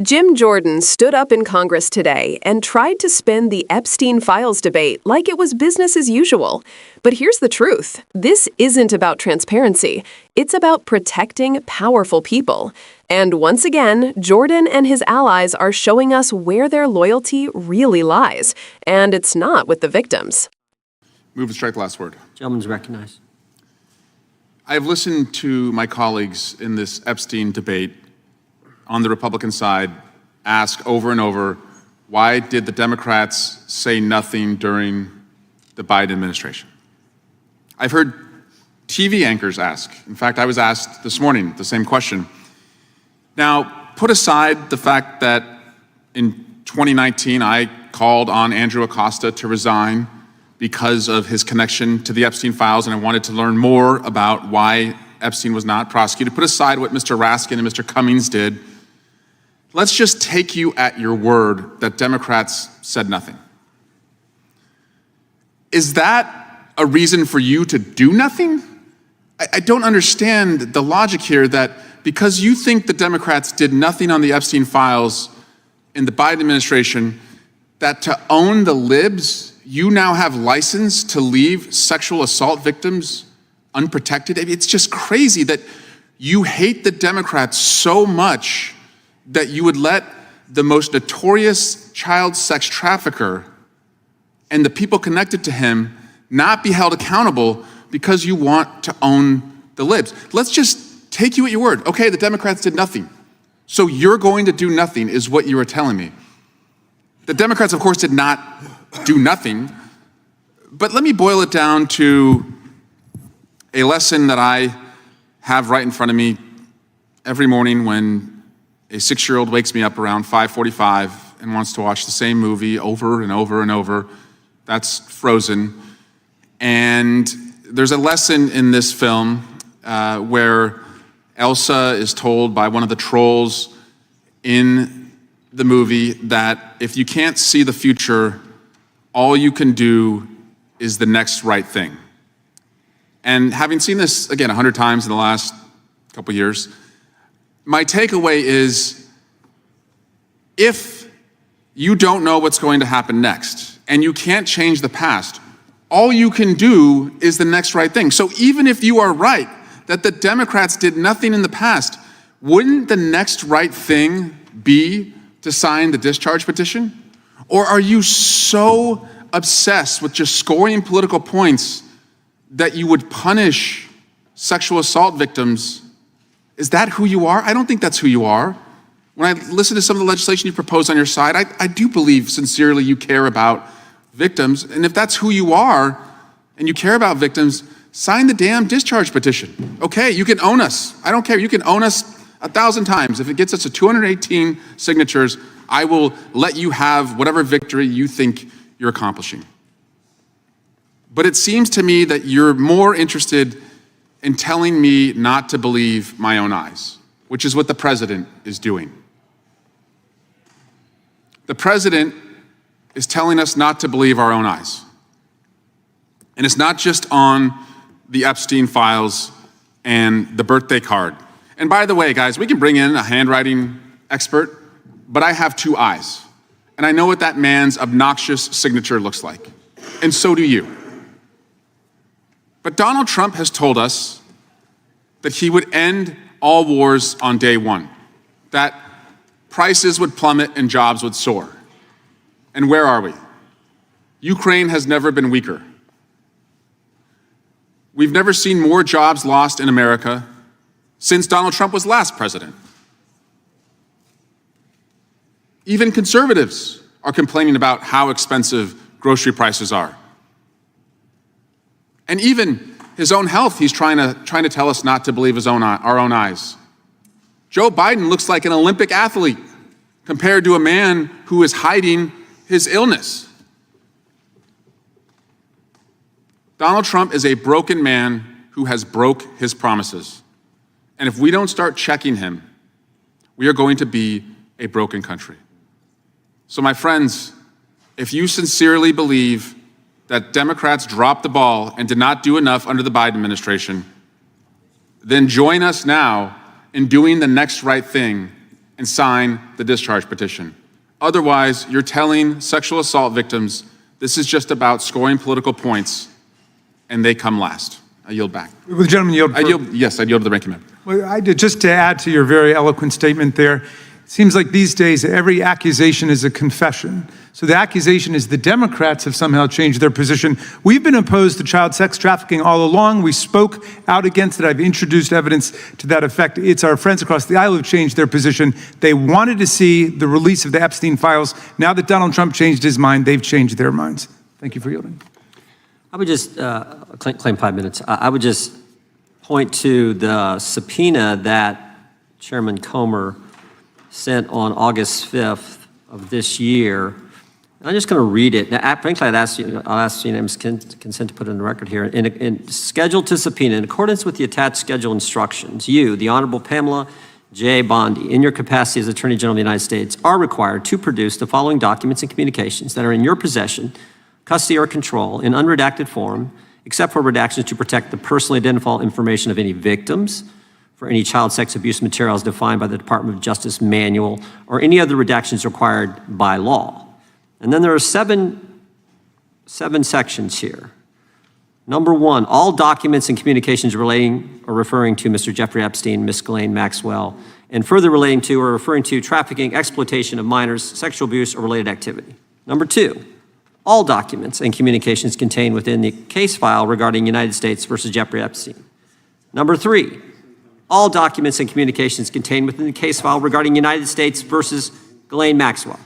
Jim Jordan stood up in Congress today and tried to spin the Epstein files debate like it was business as usual. But here's the truth. This isn't about transparency. It's about protecting powerful people. And once again, Jordan and his allies are showing us where their loyalty really lies. And it's not with the victims. Move to strike the last word. Gentleman's recognized. I've listened to my colleagues in this Epstein debate on the Republican side ask over and over, why did the Democrats say nothing during the Biden administration? I've heard TV anchors ask. In fact, I was asked this morning the same question. Now, put aside the fact that in 2019 I called on Andrew Acosta to resign because of his connection to the Epstein files, and I wanted to learn more about why Epstein was not prosecuted. Put aside what Mr. Raskin and Mr. Cummings did. Let's just take you at your word that Democrats said nothing. Is that a reason for you to do nothing? I don't understand the logic here that because you think the Democrats did nothing on the Epstein files in the Biden administration, that to own the libs, you now have license to leave sexual assault victims unprotected. It's just crazy that you hate the Democrats so much that you would let the most notorious child sex trafficker and the people connected to him not be held accountable because you want to own the libs. Let's just take you at your word. Okay, the Democrats did nothing. So you're going to do nothing is what you were telling me. The Democrats, of course, did not do nothing. But let me boil it down to a lesson that I have right in front of me every morning when a 6-year-old wakes me up around 5:45 and wants to watch the same movie over and over and over. That's Frozen. And there's a lesson in this film where Elsa is told by one of the trolls in the movie that if you can't see the future, all you can do is the next right thing. And having seen this, again, 100 times in the last couple years, my takeaway is if you don't know what's going to happen next and you can't change the past, all you can do is the next right thing. So even if you are right that the Democrats did nothing in the past, wouldn't the next right thing be to sign the discharge petition? Or are you so obsessed with just scoring political points that you would punish sexual assault victims? Is that who you are? I don't think that's who you are. When I listen to some of the legislation you propose on your side, I do believe sincerely you care about victims. And if that's who you are and you care about victims, sign the damn discharge petition. Okay, you can own us. I don't care. You can own us 1,000 times. If it gets us to 218 signatures, I will let you have whatever victory you think you're accomplishing. But it seems to me that you're more interested in telling me not to believe my own eyes, which is what the president is doing. The president is telling us not to believe our own eyes. And it's not just on the Epstein files and the birthday card. And by the way, guys, we can bring in a handwriting expert, but I have 2 eyes. And I know what that man's obnoxious signature looks like. And so do you. But Donald Trump has told us that he would end all wars on day one, that prices would plummet and jobs would soar. And where are we? Ukraine has never been weaker. We've never seen more jobs lost in America since Donald Trump was last president. Even conservatives are complaining about how expensive grocery prices are. And even his own health, he's trying to tell us not to believe our own eyes. Joe Biden looks like an Olympic athlete compared to a man who is hiding his illness. Donald Trump is a broken man who has broke his promises. And if we don't start checking him, we are going to be a broken country. So my friends, if you sincerely believe that Democrats dropped the ball and did not do enough under the Biden administration, then join us now in doing the next right thing and sign the discharge petition. Otherwise, you're telling sexual assault victims this is just about scoring political points, and they come last. I yield back. Will the gentleman yield? Yes, I yield to the ranking member. Well, I did, just to add to your very eloquent statement there, it seems like these days every accusation is a confession. So the accusation is the Democrats have somehow changed their position. We've been opposed to child sex trafficking all along. We spoke out against it. I've introduced evidence to that effect. It's our friends across the aisle who've changed their position. They wanted to see the release of the Epstein files. Now that Donald Trump changed his mind, they've changed their minds. Thank you for yielding. I would just claim 5 minutes. I would just point to the subpoena that Chairman Comer sent on August 5th of this year. And I'm just going to read it. Now, frankly, I'll ask unanimous consent to put it in the record here. In scheduled to subpoena, in accordance with the attached schedule instructions, you, the Honorable Pamela J. Bondi, in your capacity as Attorney General of the United States, are required to produce the following documents and communications that are in your possession, custody, or control in unredacted form, except for redactions to protect the personally identifiable information of any victims, for any child sex abuse materials defined by the Department of Justice manual, or any other redactions required by law. And then there are seven sections here. Number 1, all documents and communications relating or referring to Mr. Jeffrey Epstein, Ms. Ghislaine Maxwell, and further relating to or referring to trafficking, exploitation of minors, sexual abuse, or related activity. Number 2, all documents and communications contained within the case file regarding United States versus Jeffrey Epstein. Number 3, all documents and communications contained within the case file regarding United States versus Ghislaine Maxwell.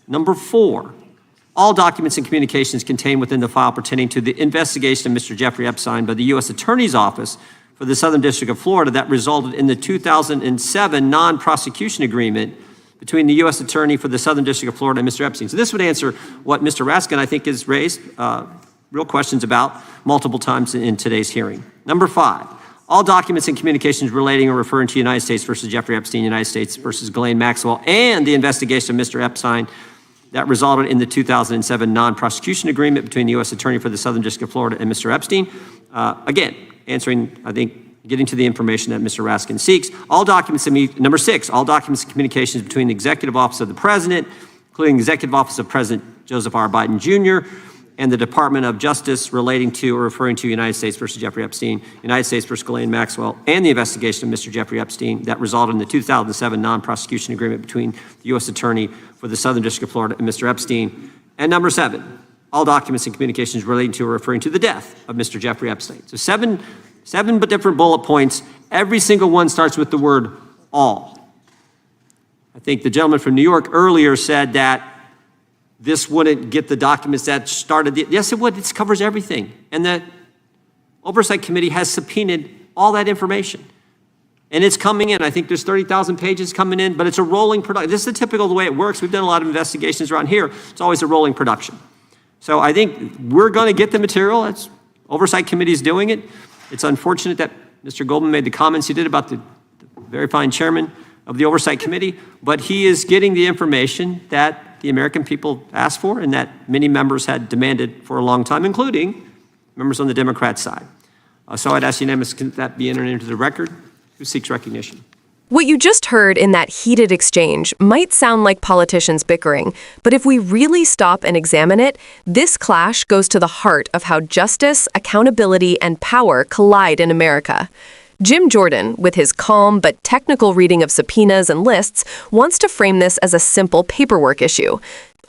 Number 4, all documents and communications contained within the file pertaining to the investigation of Mr. Jeffrey Epstein by the U.S. Attorney's Office for the Southern District of Florida that resulted in the 2007 non-prosecution agreement between the U.S. Attorney for the Southern District of Florida and Mr. Epstein. So this would answer what Mr. Raskin, I think, has raised real questions about multiple times in today's hearing. Number 5, all documents and communications relating or referring to United States versus Jeffrey Epstein, United States versus Ghislaine Maxwell, and the investigation of Mr. Epstein that resulted in the 2007 non-prosecution agreement between the U.S. Attorney for the Southern District of Florida and Mr. Epstein. Again, answering, I think, getting to the information that Mr. Raskin seeks. All documents, number 6, all documents and communications between the Executive Office of the President, including the Executive Office of President Joseph R. Biden Jr., and the Department of Justice relating to or referring to United States versus Jeffrey Epstein, United States versus Ghislaine Maxwell, and the investigation of Mr. Jeffrey Epstein that resulted in the 2007 non-prosecution agreement between the U.S. Attorney for the Southern District of Florida and Mr. Epstein. And number 7, all documents and communications relating to or referring to the death of Mr. Jeffrey Epstein. So seven but different bullet points. Every single one starts with the word all. I think the gentleman from New York earlier said that this wouldn't get the documents that started. Yes, it would. It covers everything. And the Oversight Committee has subpoenaed all that information. And it's coming in. I think there's 30,000 pages coming in, but it's a rolling production. This is the typical the way it works. We've done a lot of investigations around here. It's always a rolling production. So I think we're going to get the material. That's Oversight Committee is doing it. It's unfortunate that Mr. Goldman made the comments he did about the very fine chairman of the Oversight Committee, but he is getting the information that the American people asked for and that many members had demanded for a long time, including members on the Democrat side. So I'd ask unanimous that be entered into the record. Who seeks recognition? What you just heard in that heated exchange might sound like politicians bickering, but if we really stop and examine it, this clash goes to the heart of how justice, accountability, and power collide in America. Jim Jordan, with his calm but technical reading of subpoenas and lists, wants to frame this as a simple paperwork issue.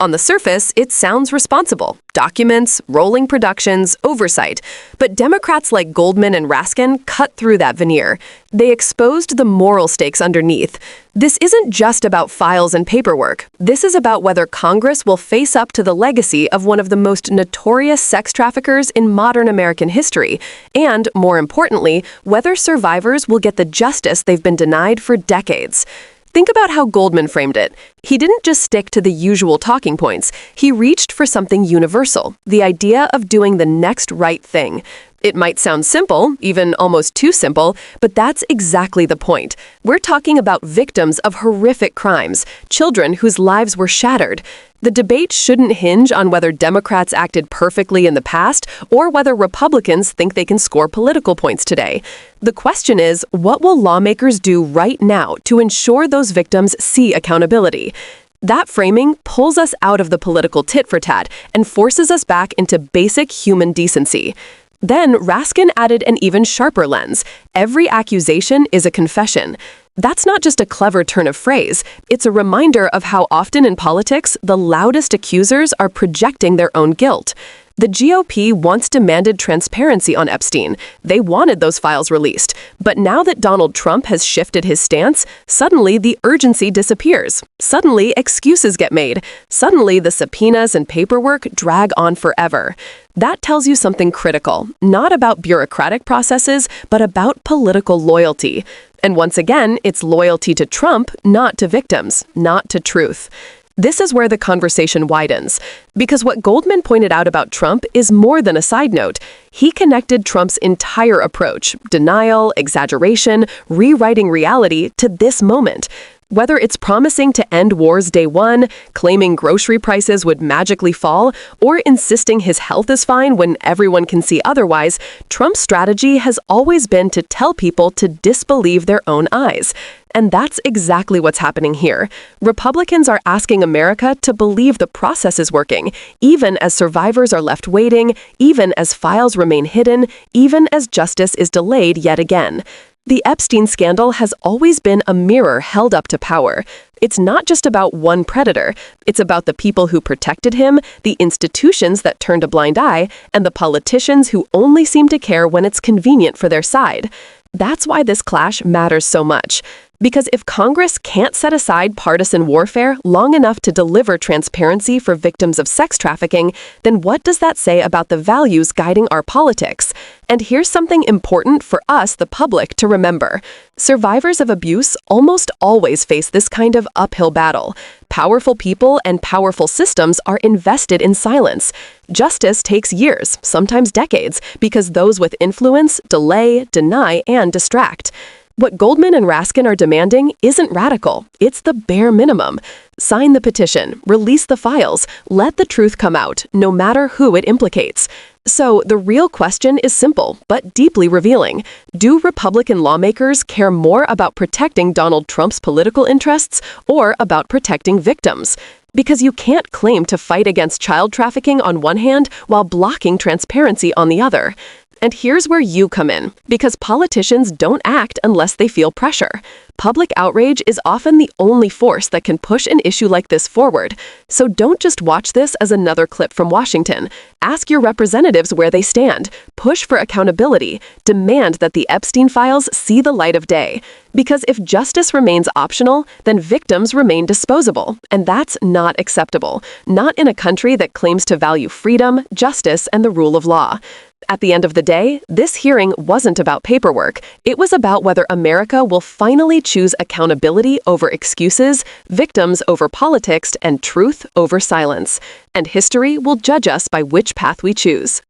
On the surface, it sounds responsible. Documents, rolling productions, oversight. But Democrats like Goldman and Raskin cut through that veneer. They exposed the moral stakes underneath. This isn't just about files and paperwork. This is about whether Congress will face up to the legacy of one of the most notorious sex traffickers in modern American history, and, more importantly, whether survivors will get the justice they've been denied for decades. Think about how Goldman framed it. He didn't just stick to the usual talking points. He reached for something universal, the idea of doing the next right thing. It might sound simple, even almost too simple, but that's exactly the point. We're talking about victims of horrific crimes, children whose lives were shattered. The debate shouldn't hinge on whether Democrats acted perfectly in the past or whether Republicans think they can score political points today. The question is, what will lawmakers do right now to ensure those victims see accountability? That framing pulls us out of the political tit-for-tat and forces us back into basic human decency. Then Raskin added an even sharper lens. Every accusation is a confession. That's not just a clever turn of phrase. It's a reminder of how often in politics, the loudest accusers are projecting their own guilt. The GOP once demanded transparency on Epstein. They wanted those files released. But now that Donald Trump has shifted his stance, suddenly the urgency disappears. Suddenly excuses get made. Suddenly the subpoenas and paperwork drag on forever. That tells you something critical, not about bureaucratic processes, but about political loyalty. And once again, it's loyalty to Trump, not to victims, not to truth. This is where the conversation widens, because what Goldman pointed out about Trump is more than a side note. He connected Trump's entire approach, denial, exaggeration, rewriting reality, to this moment. Whether it's promising to end wars day one, claiming grocery prices would magically fall, or insisting his health is fine when everyone can see otherwise, Trump's strategy has always been to tell people to disbelieve their own eyes. And that's exactly what's happening here. Republicans are asking America to believe the process is working, even as survivors are left waiting, even as files remain hidden, even as justice is delayed yet again. The Epstein scandal has always been a mirror held up to power. It's not just about one predator. It's about the people who protected him, the institutions that turned a blind eye, and the politicians who only seem to care when it's convenient for their side. That's why this clash matters so much. Because if Congress can't set aside partisan warfare long enough to deliver transparency for victims of sex trafficking, then what does that say about the values guiding our politics? And here's something important for us, the public, to remember. Survivors of abuse almost always face this kind of uphill battle. Powerful people and powerful systems are invested in silence. Justice takes years, sometimes decades, because those with influence delay, deny, and distract. What Goldman and Raskin are demanding isn't radical. It's the bare minimum. Sign the petition, release the files, let the truth come out, no matter who it implicates. So the real question is simple, but deeply revealing. Do Republican lawmakers care more about protecting Donald Trump's political interests or about protecting victims? Because you can't claim to fight against child trafficking on one hand while blocking transparency on the other. And here's where you come in, because politicians don't act unless they feel pressure. Public outrage is often the only force that can push an issue like this forward. So don't just watch this as another clip from Washington. Ask your representatives where they stand. Push for accountability. Demand that the Epstein files see the light of day. Because if justice remains optional, then victims remain disposable. And that's not acceptable. Not in a country that claims to value freedom, justice, and the rule of law. At the end of the day, this hearing wasn't about paperwork. It was about whether America will finally choose accountability over excuses, victims over politics, and truth over silence. And history will judge us by which path we choose.